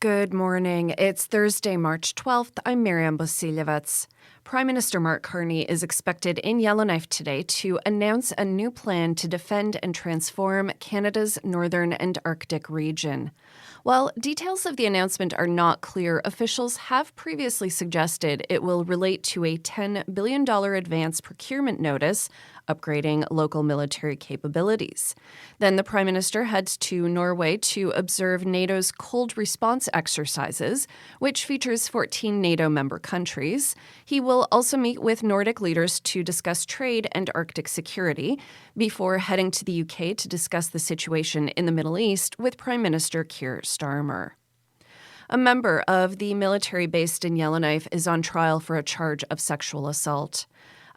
Good morning. It's Thursday, March 12th. I'm Miriam Bosiljevets. Prime Minister Mark Carney is expected in Yellowknife today to announce a new plan to defend and transform Canada's northern and Arctic region. While details of the announcement are not clear, officials have previously suggested it will relate to a $10 billion advance procurement notice upgrading local military capabilities. Then the Prime Minister heads to Norway to observe NATO's cold response exercises, which features 14 NATO member countries. He will also meet with Nordic leaders to discuss trade and Arctic security before heading to the UK to discuss the situation in the Middle East with Prime Minister Keir Starmer. A member of the military based in Yellowknife is on trial for a charge of sexual assault.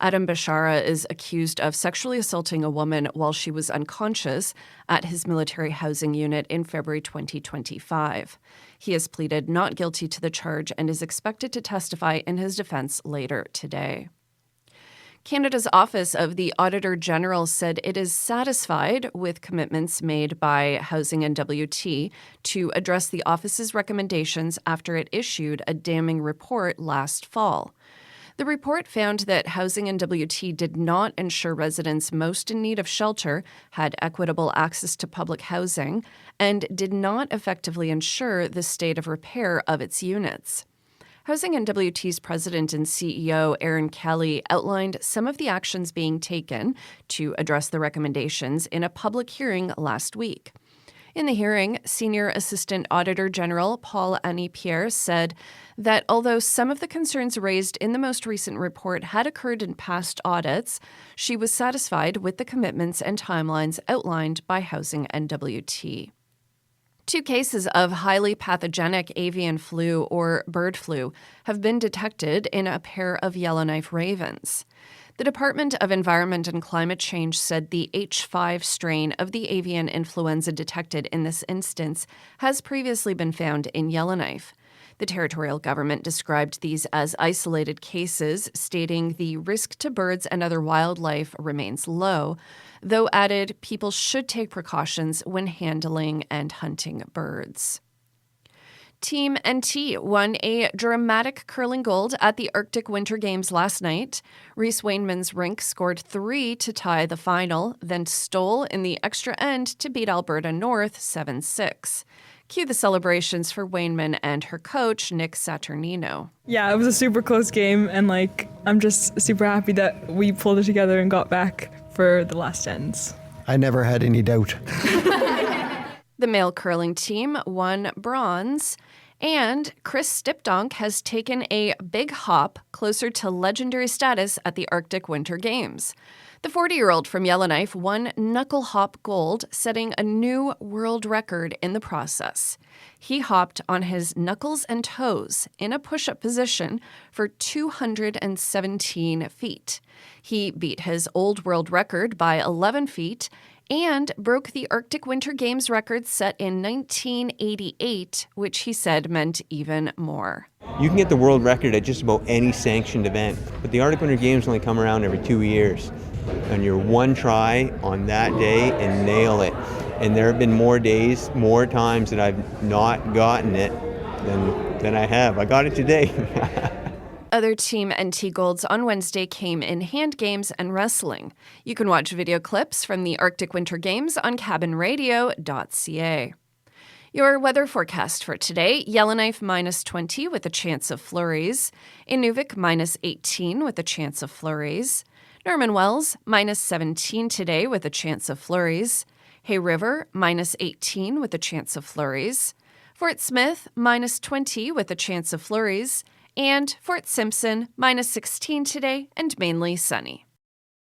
Adam Bashara is accused of sexually assaulting a woman while she was unconscious at his military housing unit in February 2025. He has pleaded not guilty to the charge and is expected to testify in his defense later today. Canada's Office of the Auditor General said it is satisfied with commitments made by Housing NWT to address the office's recommendations after it issued a damning report last fall. The report found that Housing NWT did not ensure residents most in need of shelter had equitable access to public housing and did not effectively ensure the state of repair of its units. Housing NWT's president and CEO, Aaron Kelly, outlined some of the actions being taken to address the recommendations in a public hearing last week. In the hearing, Senior Assistant Auditor General Paul-Annie Pierre said that although some of the concerns raised in the most recent report had occurred in past audits, she was satisfied with the commitments and timelines outlined by Housing NWT. 2 cases of highly pathogenic avian flu or bird flu have been detected in a pair of Yellowknife ravens. The Department of Environment and Climate Change said the H5 strain of the avian influenza detected in this instance has previously been found in Yellowknife. The territorial government described these as isolated cases, stating the risk to birds and other wildlife remains low, though added people should take precautions when handling and hunting birds. Team NT won a dramatic curling gold at the Arctic Winter Games last night. Reese Wainman's rink scored 3 to tie the final, then stole in the extra end to beat Alberta North 7-6. Cue the celebrations for Wainman and her coach, Nick Saturnino. Yeah, it was a super close game, and I'm just super happy that we pulled it together and got back for the last ends. I never had any doubt. The male curling team won bronze, and Chris Stipdonk has taken a big hop closer to legendary status at the Arctic Winter Games. The 40-year-old from Yellowknife won knuckle hop gold, setting a new world record in the process. He hopped on his knuckles and toes in a push-up position for 217 feet. He beat his old world record by 11 feet and broke the Arctic Winter Games record set in 1988, which he said meant even more. You can get the world record at just about any sanctioned event, but the Arctic Winter Games only come around every 2 years. And you're one try on that day and nail it. And there have been more days, more times that I've not gotten it than I have. I got it today. Other Team NT golds on Wednesday came in hand games and wrestling. You can watch video clips from the Arctic Winter Games on CabinRadio.ca. Your weather forecast for today: Yellowknife -20 with a chance of flurries. Inuvik -18 with a chance of flurries. Norman Wells -17 today with a chance of flurries. Hay River -18 with a chance of flurries. Fort Smith -20 with a chance of flurries. And Fort Simpson -16 today and mainly sunny.